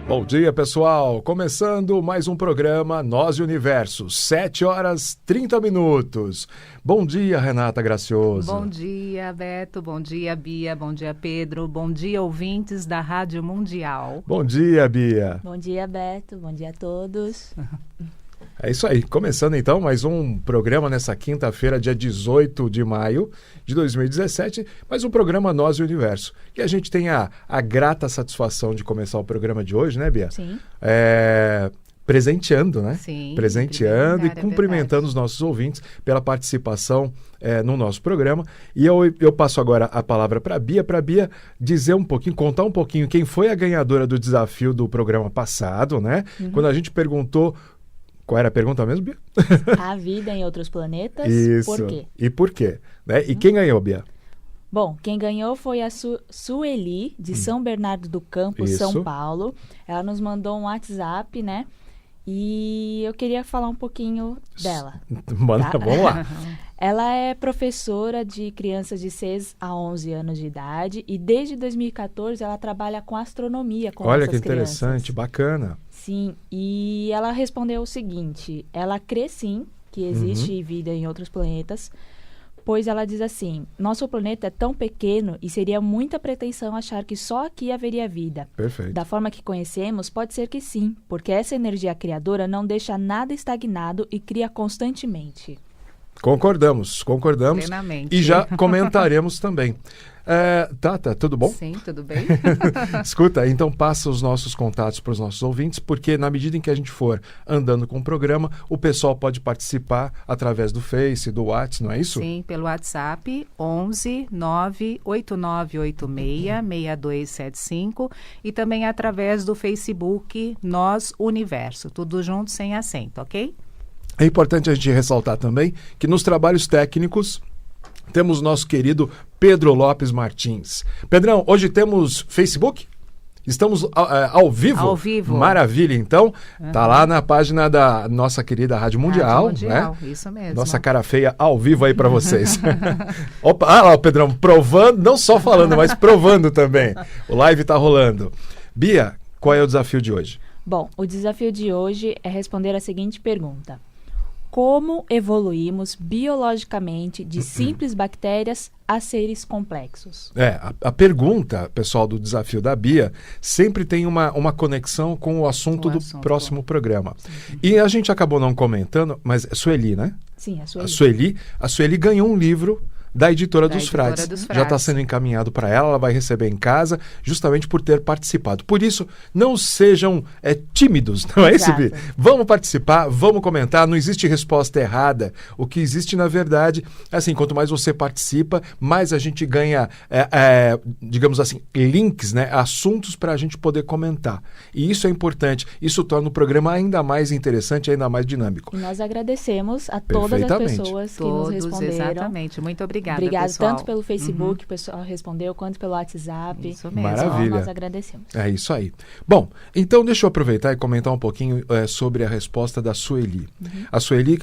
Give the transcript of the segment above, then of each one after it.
Bom dia, pessoal! Começando mais um programa Nós e Universo, 7h30. Bom dia, Renata Gracioso. Bom dia, Beto. Bom dia, Bia. Bom dia, Pedro. Bom dia, ouvintes da Rádio Mundial. Bom dia, Bia. Bom dia, Beto. Bom dia a todos. É isso aí. Começando então mais um programa nessa quinta-feira, dia 18 de maio de 2017, mais um programa Nós e Universo. E a gente tem a grata satisfação de começar o programa de hoje, né, Bia? Sim. Presenteando, né? Sim. Presenteando e cumprimentando os nossos ouvintes pela participação no nosso programa. E eu passo agora a palavra para a Bia dizer um pouquinho, contar um pouquinho quem foi a ganhadora do desafio do programa passado, né? Quando a gente perguntou. Qual era a pergunta mesmo, Bia? A vida em outros planetas, Isso. por quê? E por quê? Né? E quem ganhou, Bia? Bom, quem ganhou foi a Sueli, de São Bernardo do Campo, Isso. São Paulo. Ela nos mandou um WhatsApp, né? E eu queria falar um pouquinho dela. Manda, Tá? Vamos lá. Ela é professora de crianças de 6 a 11 anos de idade e desde 2014 ela trabalha com astronomia com Olha essas que interessante, crianças. bacana. Sim, e ela respondeu o seguinte: ela crê sim que existe vida em outros planetas, pois ela diz assim: nosso planeta é tão pequeno e seria muita pretensão achar que só aqui haveria vida. Perfeito. Da forma que conhecemos, pode ser que sim, porque essa energia criadora não deixa nada estagnado e cria constantemente. Concordamos. Plenamente. E já comentaremos também. Tata, tudo bom? Sim, tudo bem. Escuta, então passa os nossos contatos para os nossos ouvintes, porque na medida em que a gente for andando com o programa, o pessoal pode participar através do Face, do WhatsApp, não é isso? Sim, pelo WhatsApp 11 98986 6275 e também através do Facebook Nós Universo, tudo junto sem acento, ok? É importante a gente ressaltar também que nos trabalhos técnicos temos o nosso querido Pedro Lopes Martins. Pedrão, hoje temos Facebook? Estamos ao vivo? Ao vivo. Maravilha, então. Tá lá na página da nossa querida Rádio Mundial, Mundial, né? isso mesmo. Nossa cara feia ao vivo aí para vocês. Opa, lá o Pedrão provando, não só falando, mas provando também. O live tá rolando. Bia, qual é o desafio de hoje? Bom, o desafio de hoje é responder a seguinte pergunta: como evoluímos biologicamente de simples bactérias a seres complexos? A pergunta, pessoal, do desafio da Bia sempre tem uma conexão com o assunto do próximo programa. Sim. E a gente acabou não comentando, mas é Sueli, né? Sim, a Sueli. A Sueli ganhou um livro da Editora dos Frades. Dos Já está sendo encaminhado para ela vai receber em casa, justamente por ter participado. Por isso, não sejam tímidos, não é isso, Bia? Vamos participar, vamos comentar, não existe resposta errada. O que existe, na verdade, assim, quanto mais você participa, mais a gente ganha, digamos assim, links, né, assuntos para a gente poder comentar. E isso é importante, isso torna o programa ainda mais interessante, ainda mais dinâmico. E nós agradecemos a todas as pessoas que nos responderam. Exatamente, muito obrigada, pessoal. Tanto pelo Facebook, o pessoal respondeu, quanto pelo WhatsApp. Isso mesmo. Maravilha. Nós agradecemos. É isso aí. Bom, então deixa eu aproveitar e comentar um pouquinho sobre a resposta da Sueli. A Sueli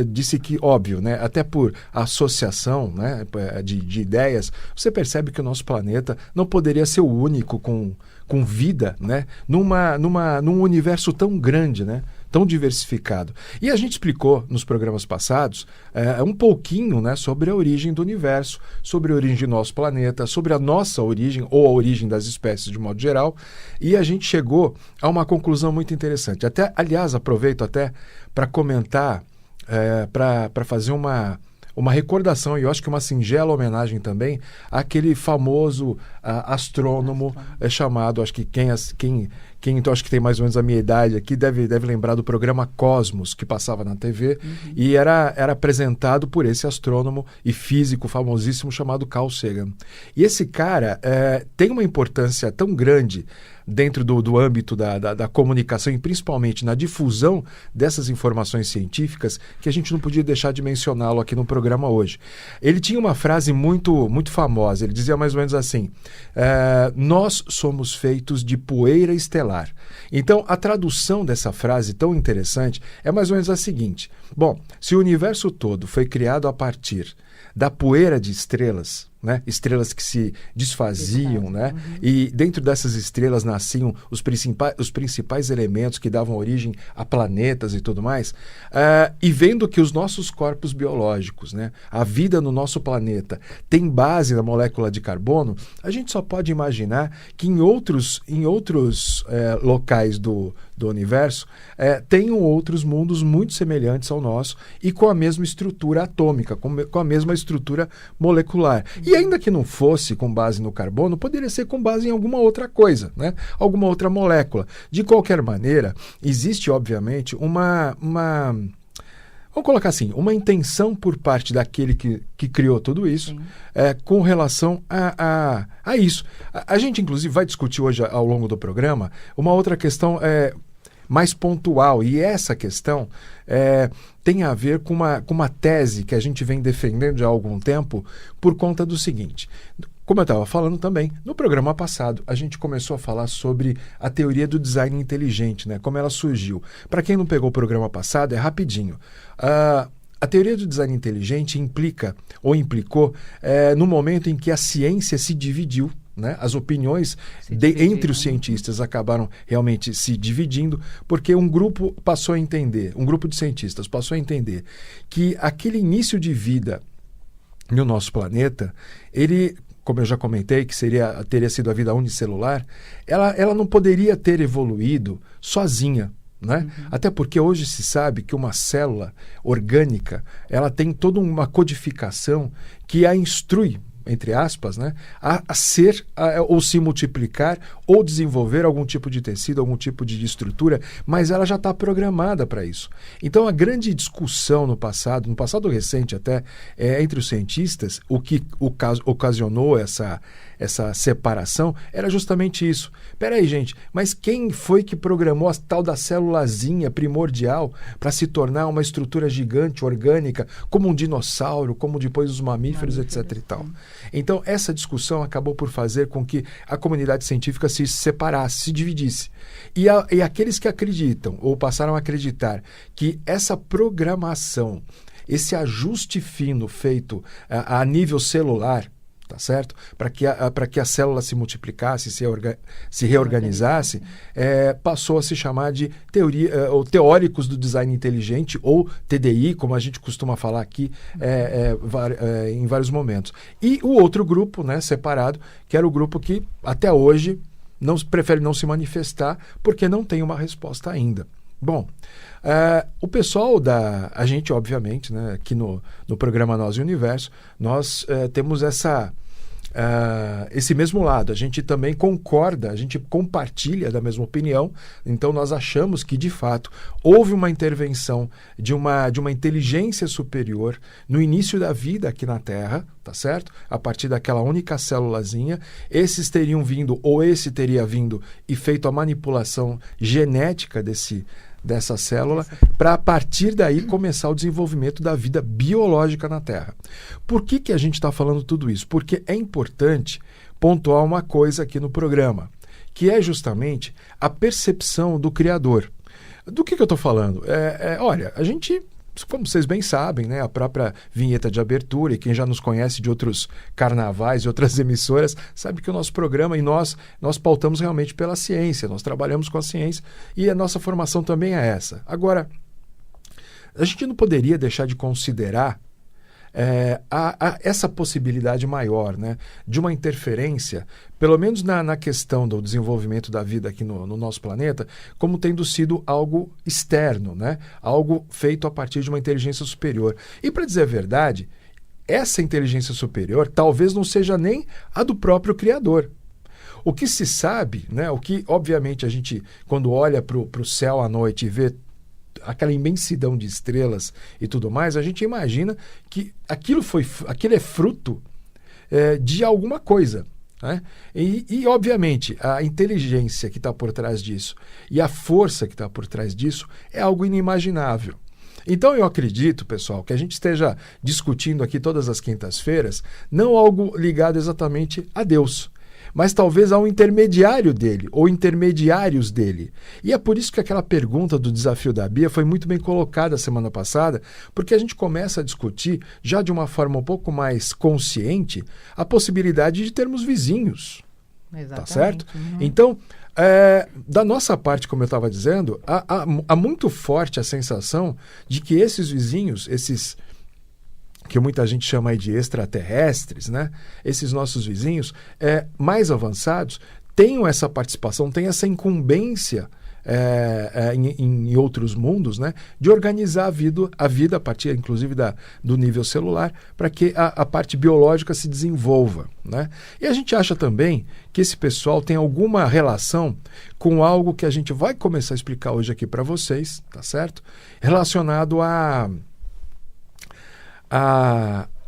disse que, óbvio, né, até por associação, né, de ideias, você percebe que o nosso planeta não poderia ser o único com vida, né, num universo tão grande, né? Tão diversificado. E a gente explicou nos programas passados um pouquinho, né, sobre a origem do universo, sobre a origem do nosso planeta, sobre a nossa origem ou a origem das espécies de modo geral, e a gente chegou a uma conclusão muito interessante. Aliás, aproveito até para comentar, para fazer uma recordação, e eu acho que uma singela homenagem também àquele famoso astrônomo chamado, acho que quem então acho que tem mais ou menos a minha idade aqui deve lembrar do programa Cosmos, que passava na TV, e era apresentado por esse astrônomo e físico famosíssimo chamado Carl Sagan. E esse cara tem uma importância tão grande dentro do âmbito da comunicação e principalmente na difusão dessas informações científicas que a gente não podia deixar de mencioná-lo aqui no programa hoje. Ele tinha uma frase muito, muito famosa, ele dizia mais ou menos assim: nós somos feitos de poeira estelar. Então, a tradução dessa frase tão interessante é mais ou menos a seguinte: bom, se o universo todo foi criado a partir da poeira de estrelas, né? Estrelas que se desfaziam, né? E dentro dessas estrelas nasciam os principais elementos que davam origem a planetas e tudo mais, e vendo que os nossos corpos biológicos, né? A vida no nosso planeta tem base na molécula de carbono, a gente só pode imaginar que em outros locais do universo tenham outros mundos muito semelhantes ao nosso e com a mesma estrutura atômica, com a mesma estrutura molecular. E ainda que não fosse com base no carbono, poderia ser com base em alguma outra coisa, né? Alguma outra molécula. De qualquer maneira, existe, obviamente, vamos colocar assim, uma intenção por parte daquele que criou tudo isso, com relação a isso. A gente, inclusive, vai discutir hoje, ao longo do programa, uma outra questão mais pontual, e essa questão tem a ver com uma tese que a gente vem defendendo já há algum tempo, por conta do seguinte. Como eu estava falando também, no programa passado, a gente começou a falar sobre a teoria do design inteligente, né? Como ela surgiu. Para quem não pegou o programa passado, é rapidinho. A teoria do design inteligente implicou no momento em que a ciência se dividiu, né? As opiniões entre os cientistas acabaram realmente se dividindo, porque um grupo de cientistas passou a entender que aquele início de vida no nosso planeta, ele, como eu já comentei, que teria sido a vida unicelular, ela não poderia ter evoluído sozinha, né? Até porque hoje se sabe que uma célula orgânica, ela tem toda uma codificação que a instrui, entre aspas, né, a ser ou se multiplicar ou desenvolver algum tipo de tecido, algum tipo de estrutura, mas ela já está programada para isso. Então a grande discussão no passado recente até, entre os cientistas, o que ocasionou essa separação era justamente isso. Peraí, gente, mas quem foi que programou a tal da célulazinha primordial para se tornar uma estrutura gigante, orgânica, como um dinossauro, como depois os mamíferos, etc. e tal? Então, essa discussão acabou por fazer com que a comunidade científica se separasse, se dividisse. E aqueles que acreditam, ou passaram a acreditar, que essa programação, esse ajuste fino feito a nível celular, tá certo? Para que a célula se multiplicasse, se reorganizasse, passou a se chamar de teoria, ou teóricos do design inteligente, ou TDI, como a gente costuma falar aqui em vários momentos. E o outro grupo, né, separado, que era o grupo que até hoje prefere não se manifestar porque não tem uma resposta ainda. Bom, o pessoal a gente, obviamente, né, aqui no programa Nós e o Universo, nós temos esse mesmo lado. A gente também concorda, a gente compartilha da mesma opinião. Então nós achamos que, de fato, houve uma intervenção de uma inteligência superior no início da vida aqui na Terra, tá certo? A partir daquela única célulazinha. Esses teriam vindo, ou esse teria vindo e feito a manipulação genética dessa célula, para a partir daí começar o desenvolvimento da vida biológica na Terra. Por que a gente está falando tudo isso? Porque é importante pontuar uma coisa aqui no programa, que é justamente a percepção do Criador. Do que eu estou falando? Olha, a gente, como vocês bem sabem, né, a própria vinheta de abertura, e quem já nos conhece de outros carnavais e outras emissoras, sabe que o nosso programa e nós pautamos realmente pela ciência, nós trabalhamos com a ciência e a nossa formação também é essa. Agora, a gente não poderia deixar de considerar essa possibilidade maior, né, de uma interferência, pelo menos na questão do desenvolvimento da vida aqui no nosso planeta, como tendo sido algo externo, né, algo feito a partir de uma inteligência superior. E, para dizer a verdade, essa inteligência superior talvez não seja nem a do próprio Criador. O que se sabe, né, o que obviamente a gente, quando olha para o céu à noite e vê aquela imensidão de estrelas e tudo mais, a gente imagina que aquilo é fruto de alguma coisa, né? E obviamente a inteligência que está por trás disso e a força que está por trás disso é algo inimaginável. Então eu acredito, pessoal, que a gente esteja discutindo aqui todas as quintas-feiras não algo ligado exatamente a Deus, mas talvez a um intermediário dele, ou intermediários dele. E é por isso que aquela pergunta do desafio da Bia foi muito bem colocada semana passada, porque a gente começa a discutir, já de uma forma um pouco mais consciente, a possibilidade de termos vizinhos. Exatamente. Tá certo? Então, da nossa parte, como eu estava dizendo, há muito forte a sensação de que esses vizinhos, esses que muita gente chama aí de extraterrestres, né? Esses nossos vizinhos mais avançados tenham essa participação, têm essa incumbência em outros mundos, né? De organizar a vida a partir, inclusive, do nível celular, para que a parte biológica se desenvolva, né? E a gente acha também que esse pessoal tem alguma relação com algo que a gente vai começar a explicar hoje aqui para vocês, tá certo? Relacionado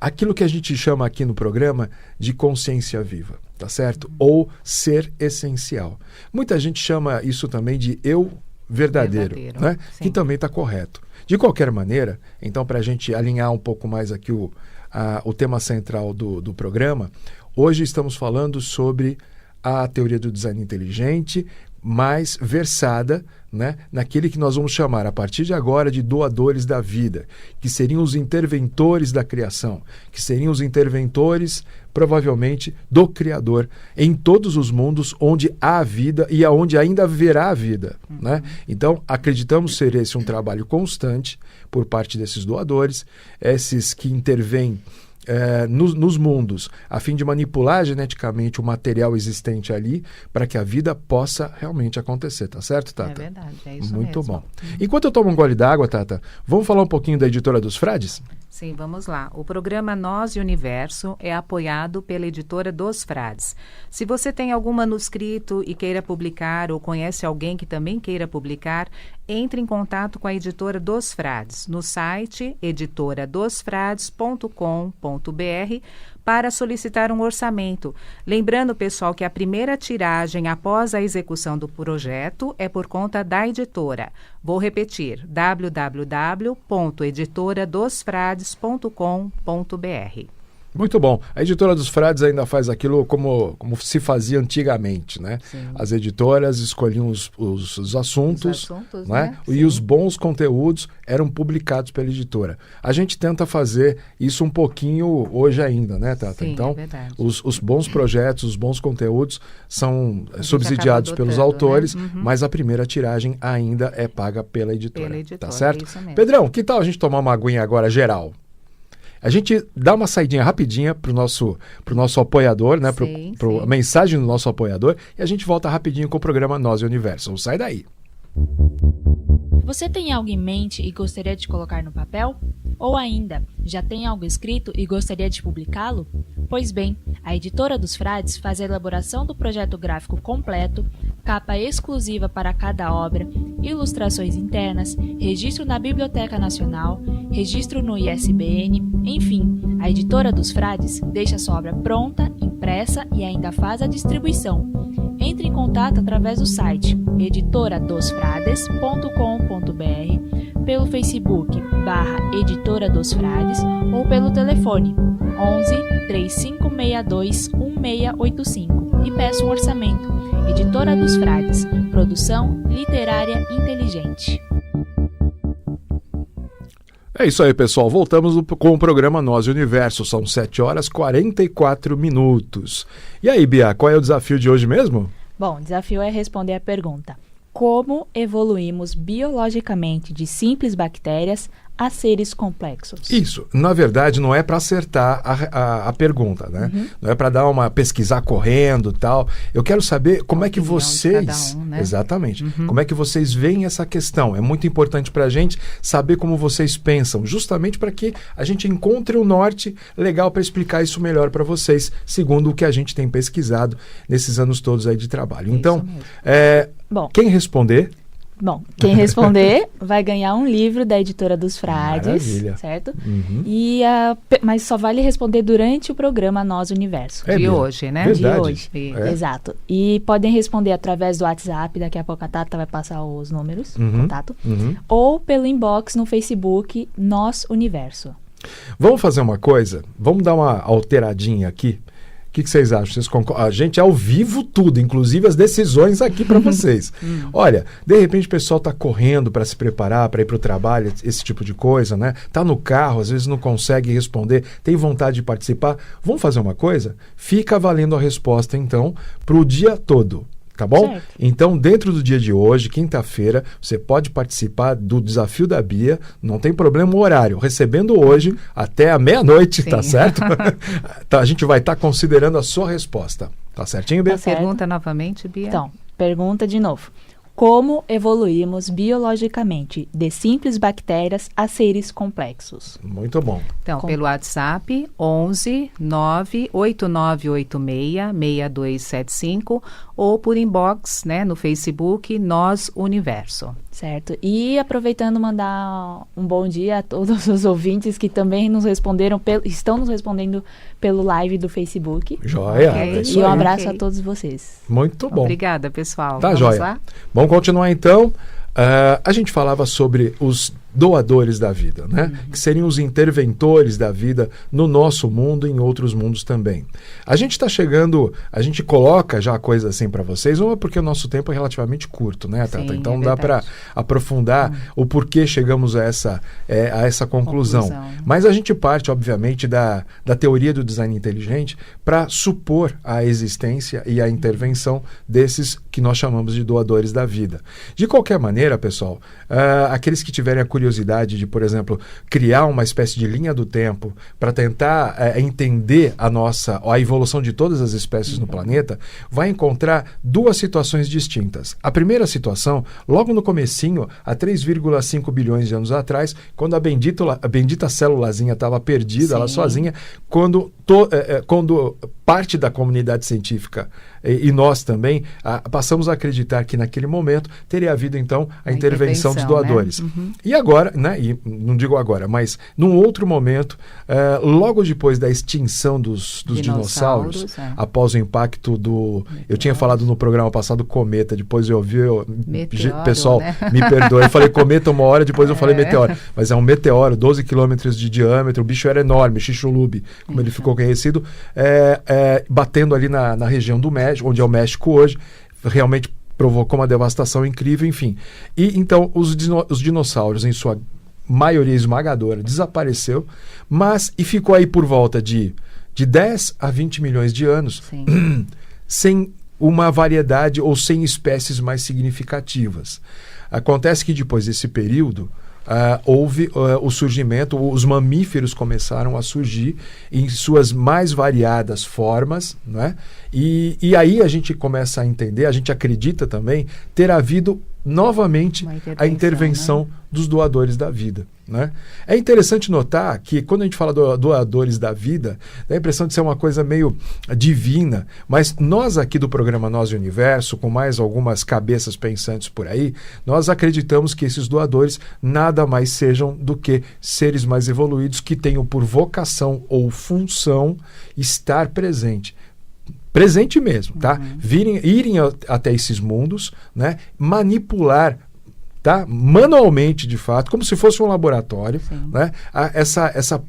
aquilo que a gente chama aqui no programa de consciência viva, tá certo? Ou ser essencial. Muita gente chama isso também de eu verdadeiro, né? Que também está correto. De qualquer maneira, então, para a gente alinhar um pouco mais aqui o tema central do programa, hoje estamos falando sobre a teoria do design inteligente, mais versada, né, naquele que nós vamos chamar, a partir de agora, de doadores da vida, que seriam os interventores da criação, que seriam os interventores, provavelmente, do Criador, em todos os mundos onde há vida e aonde ainda haverá vida. Né? Então, acreditamos ser esse um trabalho constante por parte desses doadores, esses que intervêm nos mundos, a fim de manipular geneticamente o material existente ali para que a vida possa realmente acontecer, tá certo, Tata? É verdade, é isso Muito mesmo. bom. Enquanto eu tomo um gole d'água, Tata, vamos falar um pouquinho da Editora dos Frades? Sim, vamos lá. O programa Nós e Universo é apoiado pela Editora dos Frades. Se você tem algum manuscrito e queira publicar ou conhece alguém que também queira publicar, entre em contato com a Editora dos Frades no site editoradosfrades.com.br para solicitar um orçamento. Lembrando, pessoal, que a primeira tiragem após a execução do projeto é por conta da editora. Vou repetir, www.editoradosfrades.com.br. Muito bom. A Editora dos Frades ainda faz aquilo como se fazia antigamente, né? Sim. As editoras escolhiam os assuntos, né? E os bons conteúdos eram publicados pela editora. A gente tenta fazer isso um pouquinho hoje ainda, né, Tata? Sim, então, é verdade. os bons projetos, os bons conteúdos são subsidiados pelos autores, né? mas a primeira tiragem ainda é paga pela editora. Tá certo? Isso mesmo. Pedrão, que tal a gente tomar uma aguinha agora geral? A gente dá uma saidinha rapidinha pro nosso apoiador, né? A mensagem do nosso apoiador, e a gente volta rapidinho com o programa Nós e Universo. Não sai daí. Você tem algo em mente e gostaria de colocar no papel? Ou ainda, já tem algo escrito e gostaria de publicá-lo? Pois bem, a Editora dos Frades faz a elaboração do projeto gráfico completo, capa exclusiva para cada obra, ilustrações internas, registro na Biblioteca Nacional, registro no ISBN, enfim, a Editora dos Frades deixa sua obra pronta, impressa e ainda faz a distribuição. Entre em contato através do site editoradosfrades.com.br, pelo Facebook /Editora dos Frades ou pelo telefone 11 3562 1685 e peça um orçamento. Editora dos Frades, produção literária inteligente. É isso aí, pessoal. Voltamos com o programa Nós e Universo. São 7h44. E aí, Bia, qual é o desafio de hoje mesmo? Bom, o desafio é responder a pergunta: como evoluímos biologicamente de simples bactérias a seres complexos? Isso, na verdade, não é para acertar a pergunta, né? Não é para dar uma pesquisar correndo e tal. Eu quero saber como é que vocês... né? Exatamente. Como é que vocês veem essa questão? É muito importante para a gente saber como vocês pensam, justamente para que a gente encontre o norte legal para explicar isso melhor para vocês, segundo o que a gente tem pesquisado nesses anos todos aí de trabalho. Então, Bom, quem responder... Bom, quem responder vai ganhar um livro da Editora dos Frades, Maravilha. certo? Mas só vale responder durante o programa Nós Universo. De hoje, né? Verdade. De hoje, exato. E podem responder através do WhatsApp, daqui a pouco a Tata vai passar os números, contato, ou pelo inbox no Facebook Nós Universo. Vamos fazer uma coisa? Vamos dar uma alteradinha aqui, que vocês acham? Vocês a gente ao vivo tudo, inclusive as decisões aqui para vocês. Olha, de repente o pessoal está correndo para se preparar, para ir para o trabalho, esse tipo de coisa, né? Tá no carro, às vezes não consegue responder, tem vontade de participar. Vamos fazer uma coisa? Fica valendo a resposta, então, para o dia todo. Tá bom? Certo. Então, dentro do dia de hoje, quinta-feira, você pode participar do Desafio da Bia, não tem problema o horário, recebendo hoje até a meia-noite, tá certo? Tá, a gente vai estar considerando a sua resposta. Tá certinho, Bia? Tá certo. Pergunta novamente, Bia. Então, pergunta de novo. Como evoluímos biologicamente de simples bactérias a seres complexos? Muito bom. Então, pelo WhatsApp, 11 98986 6275 ou por inbox, né, no Facebook, Nós Universo. Certo. E aproveitando, mandar um bom dia a todos os ouvintes que também nos responderam, estão nos respondendo pelo live do Facebook. Joia. Ok. É isso E um aí. abraço Ok. a todos vocês. Muito bom. Obrigada, pessoal. Tá, Vamos joia. lá? Vamos continuar então. A gente falava sobre os doadores da vida, né? Que seriam os interventores da vida no nosso mundo e em outros mundos também. A gente está chegando, a gente coloca já a coisa assim para vocês, uma porque o nosso tempo é relativamente curto, né, Tata? Sim, Então é não dá para verdade. aprofundar o porquê chegamos a essa conclusão. Mas a gente parte, obviamente, da teoria do design inteligente para supor a existência e a intervenção desses que nós chamamos de doadores da vida. De qualquer maneira, pessoal, aqueles que tiverem a curiosidade de, por exemplo, criar uma espécie de linha do tempo para tentar entender a evolução de todas as espécies no planeta, vai encontrar duas situações distintas. A primeira situação, logo no comecinho, há 3,5 bilhões de anos atrás, quando a bendita célulazinha estava perdida, ela sozinha, quando parte da comunidade científica e nós também passamos a acreditar que naquele momento teria havido então a intervenção dos doadores. Né? E agora, né, e não digo agora, mas num outro momento, logo depois da extinção dos dinossauros, após o impacto do... Eu tinha falado no programa passado cometa, depois eu ouvi... Meteoro, pessoal, né? me perdoe, eu falei cometa uma hora, depois eu falei meteoro. Mas é um meteoro, 12 quilômetros de diâmetro, o bicho era enorme, Chicxulub, como ele ficou conhecido, batendo ali na região do México, onde é o México hoje, realmente provocou uma devastação incrível, enfim. E então os dinossauros, em sua maioria esmagadora, desapareceu, e ficou aí por volta de 10 a 20 milhões de anos sem uma variedade ou sem espécies mais significativas. Acontece que depois desse período houve o surgimento, os mamíferos começaram a surgir em suas mais variadas formas, né? E aí a gente começa a entender, a gente acredita também ter havido novamente a intervenção dos doadores da vida, né? É interessante notar que quando a gente fala doadores da vida, dá a impressão de ser uma coisa meio divina, mas nós aqui do programa Nós e Universo, com mais algumas cabeças pensantes por aí, nós acreditamos que esses doadores nada mais sejam do que seres mais evoluídos que tenham por vocação ou função estar presente mesmo, tá? Irem até esses mundos, né? Manipular, tá? Manualmente, de fato, como se fosse um laboratório, né?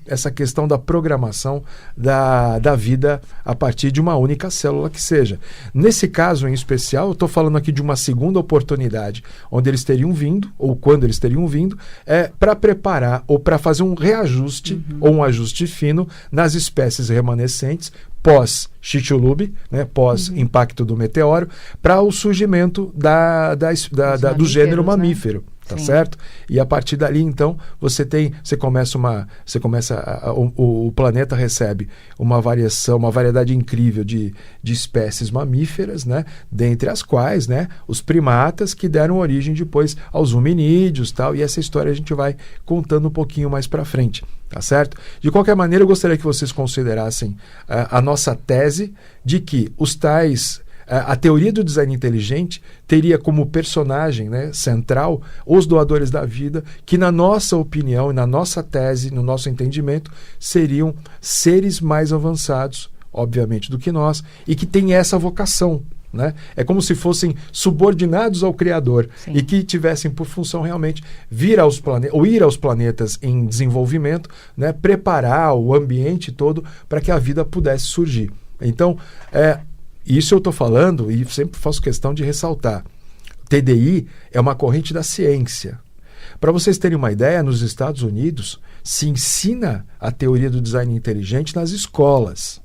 Essa questão da programação da vida a partir de uma única célula que seja. Nesse caso em especial, eu estou falando aqui de uma segunda oportunidade, onde eles teriam vindo, ou quando eles teriam vindo, para preparar ou para fazer um reajuste ou um ajuste fino nas espécies remanescentes pós-Chicxulub, né, pós-impacto do meteoro, para o surgimento do gênero mamífero. Tá certo? E a partir dali, então, o planeta recebe uma variedade incrível de espécies mamíferas, né? Dentre as quais, né, os primatas que deram origem depois aos hominídeos, tal, e essa história a gente vai contando um pouquinho mais para frente, tá certo? De qualquer maneira, eu gostaria que vocês considerassem a nossa tese de que a teoria do design inteligente teria como personagem, né, central os doadores da vida, que na nossa opinião e na nossa tese, no nosso entendimento, seriam seres mais avançados, obviamente, do que nós, e que têm essa vocação, né? É como se fossem subordinados ao Criador e que tivessem por função realmente ir aos planetas em desenvolvimento, né, preparar o ambiente todo para que a vida pudesse surgir. Então, isso eu estou falando e sempre faço questão de ressaltar. TDI é uma corrente da ciência. Para vocês terem uma ideia, nos Estados Unidos se ensina a teoria do design inteligente nas escolas.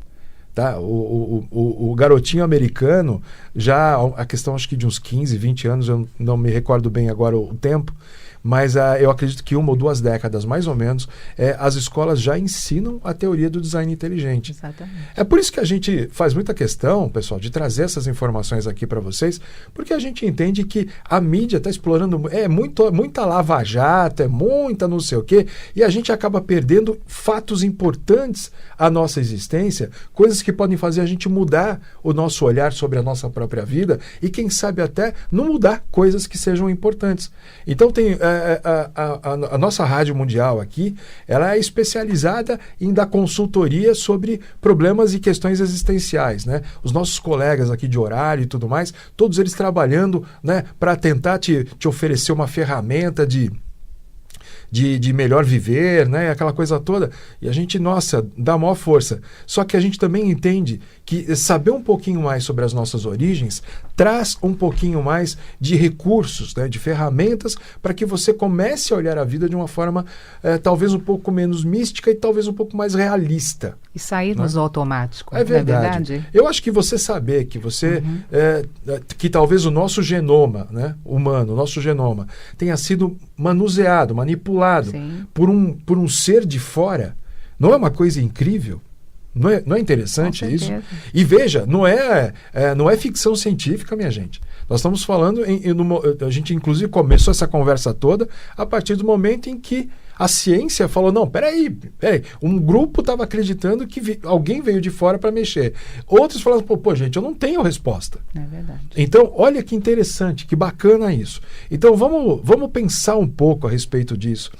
Tá? O garotinho americano, já a questão acho que de uns 15, 20 anos, eu não me recordo bem agora o tempo, mas eu acredito que 1 ou 2 décadas, mais ou menos, as escolas já ensinam a teoria do design inteligente. Exatamente. É por isso que a gente faz muita questão, pessoal, de trazer essas informações aqui para vocês, porque a gente entende que a mídia está explorando, muita lava-jato, muita não sei o quê, e a gente acaba perdendo fatos importantes à nossa existência, coisas que podem fazer a gente mudar o nosso olhar sobre a nossa própria vida e, quem sabe, até não mudar coisas que sejam importantes. Então, tem a nossa Rádio Mundial aqui, ela é especializada em dar consultoria sobre problemas e questões existenciais, né? Os nossos colegas aqui de horário e tudo mais, todos eles trabalhando, né, para tentar te oferecer uma ferramenta de melhor viver, né? Aquela coisa toda. E a gente, nossa, dá a maior força. Só que a gente também entende que saber um pouquinho mais sobre as nossas origens traz um pouquinho mais de recursos, né? De ferramentas para que você comece a olhar a vida de uma forma talvez um pouco menos mística e talvez um pouco mais realista. E sairmos do automático. É verdade. Eu acho que você saber que você que talvez o nosso genoma, né, humano, o nosso genoma tenha sido manuseado, manipulado por um ser de fora, não é uma coisa incrível? Não é interessante isso? E veja, não é ficção científica, minha gente. Nós estamos falando, a gente inclusive começou essa conversa toda a partir do momento em que a ciência falou, não, peraí, um grupo estava acreditando que alguém veio de fora para mexer. Outros falaram, pô, gente, eu não tenho resposta. É verdade. Então, olha que interessante, que bacana isso. Então, vamos pensar um pouco a respeito disso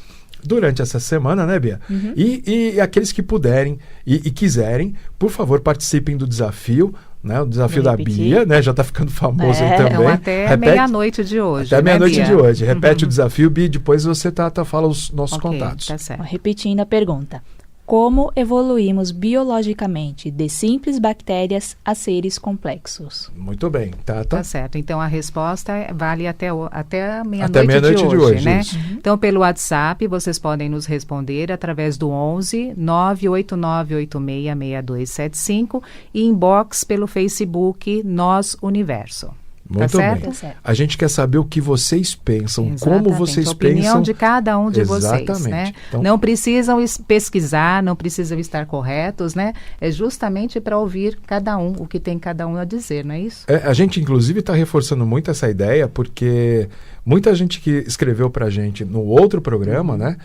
durante essa semana, né, Bia? E aqueles que puderem e quiserem, por favor, participem do desafio, né? O desafio da Bia, né? Já está ficando famoso aí também. Então, até meia-noite de hoje. Até meia-noite de hoje. Repete o desafio, Bia, depois você fala os nossos contatos. Tá certo. Repetindo a pergunta. Como evoluímos biologicamente de simples bactérias a seres complexos? Muito bem, Tá certo. Então, a resposta vale até a meia-noite de hoje, né? Então, pelo WhatsApp, vocês podem nos responder através do 11 989866275 e inbox pelo Facebook Nós Universo. Muito bem. A gente quer saber o que vocês pensam, como vocês pensam. A opinião de cada um de vocês, né? Então, não precisam pesquisar, não precisam estar corretos, né? É justamente para ouvir cada um, o que tem cada um a dizer, não é isso? A gente, inclusive, está reforçando muito essa ideia, porque muita gente que escreveu para a gente no outro programa, né,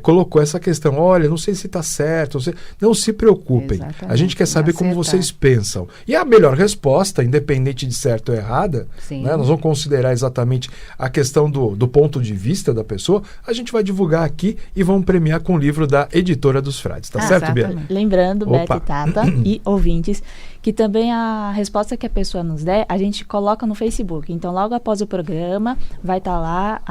colocou essa questão, olha, não sei se está certo, não se preocupem. Exatamente. A gente quer saber como vocês pensam. E a melhor resposta, independente de certo ou errada, né, nós vamos considerar exatamente a questão do ponto de vista da pessoa, a gente vai divulgar aqui e vamos premiar com o livro da Editora dos Frades. Tá certo, Bia? Lembrando, Beto e Tata e ouvintes, que também a resposta que a pessoa nos der, a gente coloca no Facebook. Então, logo após o programa, vai estar lá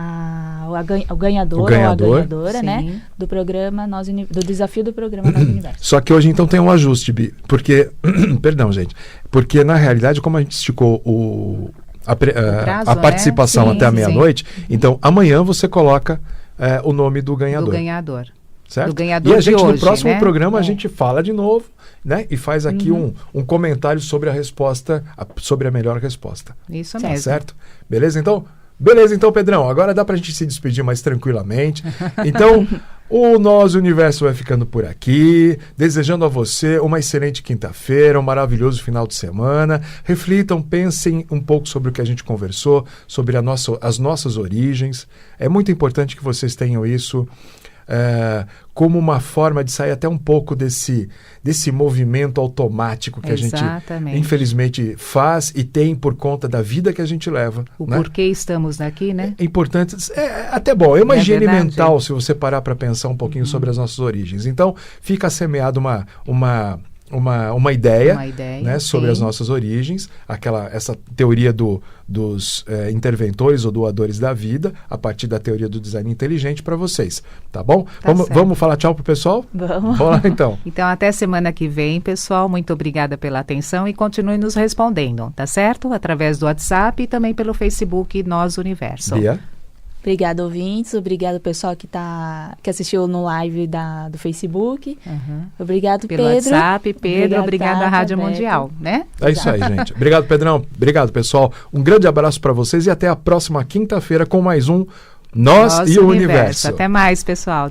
o ganhador ou a ganhadora, né, do programa do desafio do programa Nós Universo. Só que hoje, então, tem um ajuste, Bi, porque, perdão, gente, porque na realidade, como a gente esticou a participação até a meia-noite, então amanhã você coloca o nome do ganhador. Do ganhador. Certo? Do ganhador e a gente, de hoje, no próximo né? programa, a gente fala de novo, né? E faz aqui um comentário sobre a resposta, sobre a melhor resposta. Isso mesmo. Tá certo? Beleza, então, Pedrão, agora dá pra gente se despedir mais tranquilamente. Então, o Nós Universo vai ficando por aqui, desejando a você uma excelente quinta-feira, um maravilhoso final de semana. Reflitam, pensem um pouco sobre o que a gente conversou, sobre as nossas origens. É muito importante que vocês tenham isso como uma forma de sair até um pouco desse movimento automático que a gente, infelizmente, faz e tem por conta da vida que a gente leva. O porquê estamos aqui, né? É importante, até bom, é uma higiene mental, se você parar para pensar um pouquinho sobre as nossas origens. Então, fica semeado uma ideia, né, sobre sim. as nossas origens, essa teoria dos interventores ou doadores da vida, a partir da teoria do design inteligente para vocês, tá bom? Vamos falar tchau pro pessoal? Vamos. Vamos lá, então. Então, até semana que vem, pessoal. Muito obrigada pela atenção e continue nos respondendo, tá certo? Através do WhatsApp e também pelo Facebook Nós Universo. Bia? Obrigada, ouvintes. Obrigado, pessoal que assistiu no live do Facebook. Obrigado, Pelo Pedro. WhatsApp, Pedro. Obrigada à Rádio Beto. Mundial, né? É isso aí, gente. Obrigado, Pedrão. Obrigado, pessoal. Um grande abraço para vocês e até a próxima quinta-feira com mais um Nós e o Universo. Até mais, pessoal.